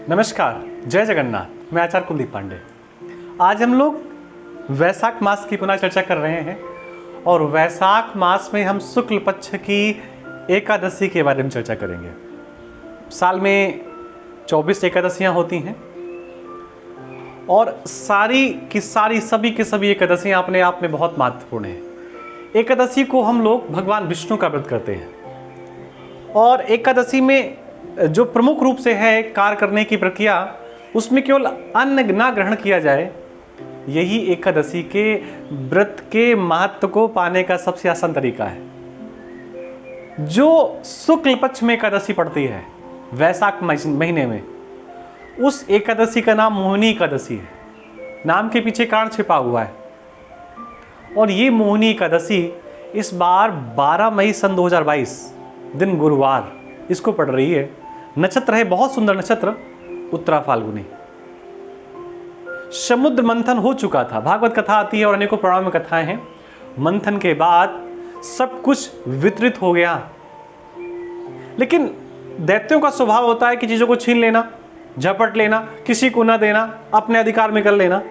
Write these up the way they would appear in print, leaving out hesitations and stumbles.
नमस्कार, जय जगन्नाथ। मैं आचार्य कुलदीप पांडे। आज हम लोग वैशाख मास की पुनः चर्चा कर रहे हैं और वैशाख मास में हम शुक्ल पक्ष की एकादशी के बारे में चर्चा करेंगे। साल में 24 एकादशियां होती हैं और सारी की सारी सभी की सभी एकादशियां अपने आप में बहुत महत्वपूर्ण हैं। एकादशी को हम लोग भगवान विष्णु का व्रत करते हैं और एकादशी में जो प्रमुख रूप से है कार्य करने की प्रक्रिया, उसमें केवल अन्न ना ग्रहण किया जाए, यही एकादशी के व्रत के महत्व को पाने का सबसे आसान तरीका है। जो शुक्ल पक्ष में एकादशी पड़ती है वैशाख महीने में, उस एकादशी का नाम मोहिनी एकादशी है। नाम के पीछे कारण छिपा हुआ है और ये मोहिनी एकादशी इस बार 12 मई सन 2022 दिन गुरुवार इसको पड़ रही है। नक्षत्र है बहुत सुंदर नक्षत्र, उत्तरा फाल्गुनी। समुद्र मंथन हो चुका था। भागवत कथा आती है और अनेकों पुराण में कथाएं हैं। मंथन के बाद सब कुछ वितरित हो गया, लेकिन दैत्यों का स्वभाव होता है कि चीजों को छीन लेना, झपट लेना, किसी को ना देना, अपने अधिकार में कर लेना।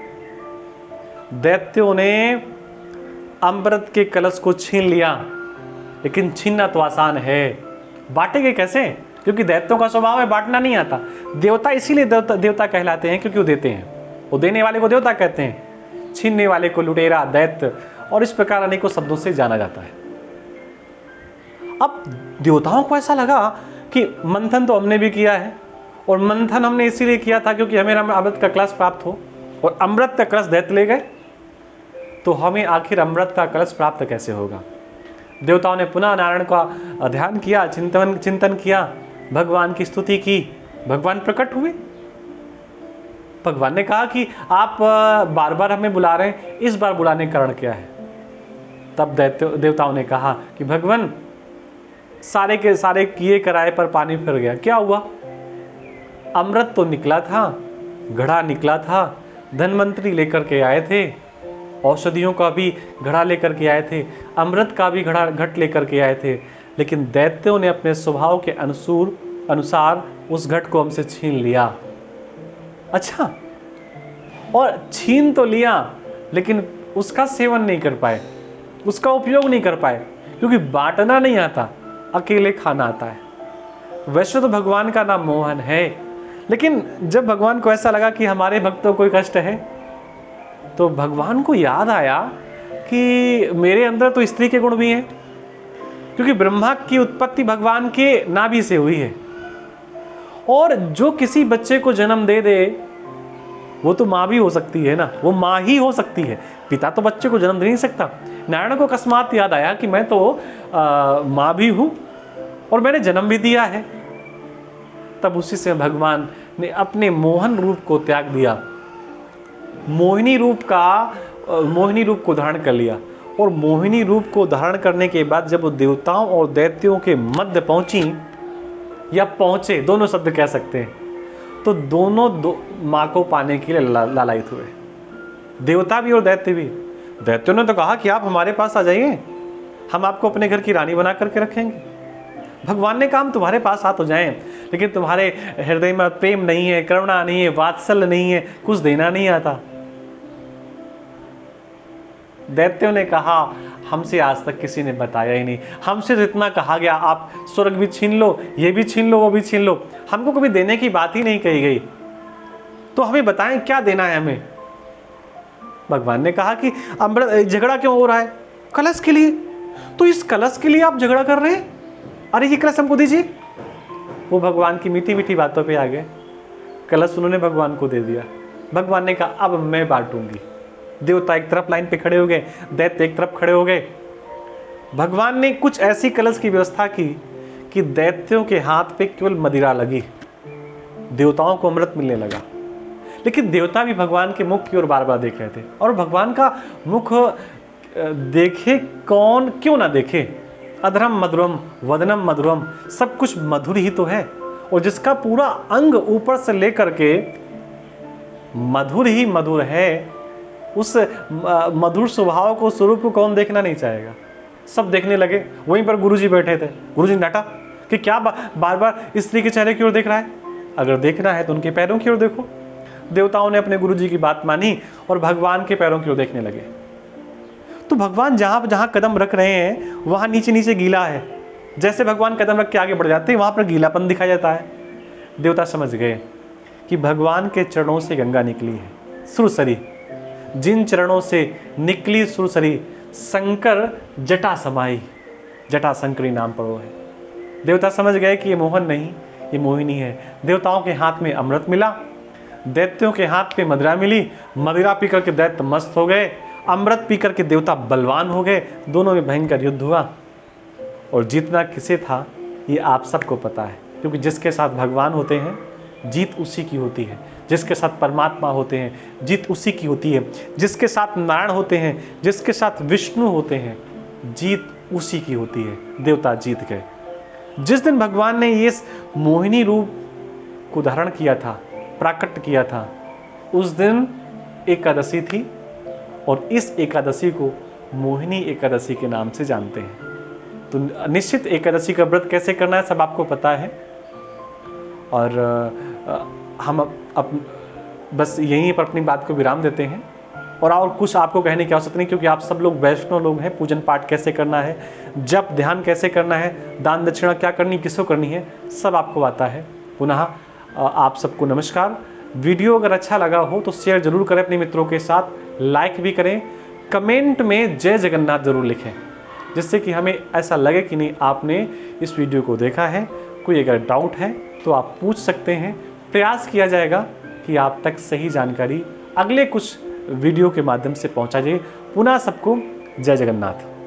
दैत्यों ने अमृत के कलश को छीन लिया, लेकिन छीनना तो आसान है, बांटेंगे कैसे? क्योंकि दैत्यों का स्वभाव है बांटना नहीं आता। देवता इसीलिए देवता कहलाते हैं क्योंकि वो देते हैं। वो देने वाले को देवता कहते हैं, छीनने वाले को लुटेरा, दैत्य, और इस प्रकार अनेकों शब्दों से जाना जाता है। अब देवताओं को ऐसा लगा कि मंथन तो हमने भी किया है और मंथन हमने इसीलिए किया था क्योंकि हमें अमृत का कलश प्राप्त हो, और अमृत का कलश दैत्य ले गए, तो हमें आखिर अमृत का कलश प्राप्त कैसे होगा? देवताओं ने पुनः नारायण का ध्यान किया, चिंतन किया, भगवान की स्तुति की। भगवान प्रकट हुए। भगवान ने कहा कि आप बार बार हमें बुला रहे हैं, इस बार बुलाने का कारण क्या है? तब देवताओं ने कहा कि भगवान, सारे के सारे किए कराए पर पानी फिर गया। क्या हुआ? अमृत तो निकला था, घड़ा निकला था, धनवंतरी लेकर के आए थे, औषधियों का भी घड़ा लेकर के आए थे, अमृत का भी घट लेकर के आए थे, लेकिन दैत्यों ने अपने स्वभाव के अनुसार उस घट को हमसे छीन लिया। अच्छा, और छीन तो लिया लेकिन उसका सेवन नहीं कर पाए, उसका उपयोग नहीं कर पाए, क्योंकि बांटना नहीं आता, अकेले खाना आता है। वैसे तो भगवान का नाम मोहन है, लेकिन जब भगवान को ऐसा लगा कि हमारे भक्तों को कष्ट है, तो भगवान को याद आया कि मेरे अंदर तो स्त्री के गुण भी हैं, क्योंकि ब्रह्मा की उत्पत्ति भगवान के नाभि से हुई है, और जो किसी बच्चे को जन्म दे दे वो तो माँ भी हो सकती है ना, वो माँ ही हो सकती है, पिता तो बच्चे को जन्म दे नहीं सकता। नारायण को अकस्मात याद आया कि मैं तो माँ भी हूँ और मैंने जन्म भी दिया है। तब उसी से भगवान ने अपने मोहन रूप को त्याग दिया, मोहिनी रूप को धारण कर लिया। और मोहिनी रूप को धारण करने के बाद जब वो देवताओं और दैत्यों के मध्य पहुंची, या पहुंचे, दोनों शब्द कह सकते हैं, तो दोनों माँ को पाने के लिए लालायित हुए, देवता भी और दैत्य भी। दैत्यों ने तो कहा कि आप हमारे पास आ जाइए, हम आपको अपने घर की रानी बना करके रखेंगे। भगवान ने कहा हम तुम्हारे पास आ तो जाएं, लेकिन तुम्हारे हृदय में प्रेम नहीं है, करुणा नहीं है, वात्सल्य नहीं है, कुछ देना नहीं आता। दैत्यों ने कहा हमसे आज तक किसी ने बताया ही नहीं, हमसे तो इतना कहा गया आप स्वर्ग भी छीन लो, ये भी छीन लो, वो भी छीन लो, हमको कभी देने की बात ही नहीं कही गई, तो हमें बताएं क्या देना है हमें। भगवान ने कहा कि अमृत, झगड़ा क्यों हो रहा है? कलश के लिए। तो इस कलश के लिए आप झगड़ा कर रहे हैं? अरे ये कलश हमको दीजिए। वो भगवान की मीठी मीठी बातों पे आ गए, कलश उन्होंने भगवान को दे दिया। भगवान ने कहा अब मैं बांटूंगी। देवता एक तरफ लाइन पे खड़े हो गए, दैत्य एक तरफ खड़े हो गए। भगवान ने कुछ ऐसी कलश की व्यवस्था की कि दैत्यों के हाथ पे केवल मदिरा लगी, देवताओं को अमृत मिलने लगा। लेकिन देवता भी भगवान के मुख की ओर बार बार देख रहे थे, और भगवान का मुख देखे कौन, क्यों ना देखे। अधरम मधुरम वदनम मधुरम, सब कुछ मधुर ही तो है, और जिसका पूरा अंग ऊपर से लेकर के मधुर ही मधुर है, उस मधुर स्वभाव को, स्वरूप को कौन देखना नहीं चाहेगा। सब देखने लगे। वहीं पर गुरुजी बैठे थे। गुरुजी ने डांटा कि क्या बार बार स्त्री के चेहरे की ओर देख रहा है, अगर देखना है तो उनके पैरों की ओर देखो। देवताओं ने अपने गुरु जी की बात मानी और भगवान के पैरों की ओर देखने लगे। तो भगवान जहां जहां कदम रख रहे हैं वहां नीचे नीचे गीला है। जैसे भगवान कदम रख के आगे बढ़ जाते हैं वहां पर गीलापन दिखाई जाता है। देवता समझ गए कि भगवान के चरणों से गंगा निकली है, सुरसरी। जिन चरणों से निकली सुरसरी, शंकर जटा समाई, जटा शंकरी नाम पर वो है। देवता समझ गए कि ये मोहन नहीं, ये मोहिनी है। देवताओं के हाथ में अमृत मिला, दैत्यों के हाथ पे मदिरा मिली। मदिरा पीकर के दैत्य मस्त हो गए, अमृत पीकर के देवता बलवान हो गए। दोनों में भयंकर युद्ध हुआ और जीतना किसे था ये आप सबको पता है, क्योंकि जिसके साथ भगवान होते हैं जीत उसी की होती है। जिसके साथ परमात्मा होते हैं जीत उसी की होती है। जिसके साथ नारायण होते हैं, जिसके साथ विष्णु होते हैं, जीत उसी की होती है। देवता जीत गए। जिस दिन भगवान ने ये मोहिनी रूप को धारण किया था, प्राकट किया था, उस दिन एकादशी थी और इस एकादशी को मोहिनी एकादशी के नाम से जानते हैं। तो निश्चित एकादशी का व्रत कैसे करना है सब आपको पता है। और हम बस यहीं पर अपनी बात को विराम देते हैं और कुछ आपको कहने की आवश्यकता नहीं, क्योंकि आप सब लोग वैष्णव लोग हैं। पूजन पाठ कैसे करना है, जप ध्यान कैसे करना है, दान दक्षिणा क्या करनी, किसको करनी है, सब आपको आता है। पुनः आप सबको नमस्कार। वीडियो अगर अच्छा लगा हो तो शेयर जरूर करें अपने मित्रों के साथ, लाइक भी करें, कमेंट में जय जगन्नाथ जरूर लिखें, जिससे कि हमें ऐसा लगे कि नहीं आपने इस वीडियो को देखा है। कोई अगर डाउट है तो आप पूछ सकते हैं। प्रयास किया जाएगा कि आप तक सही जानकारी अगले कुछ वीडियो के माध्यम से पहुंचा जाए। पुनः सबको जय जगन्नाथ।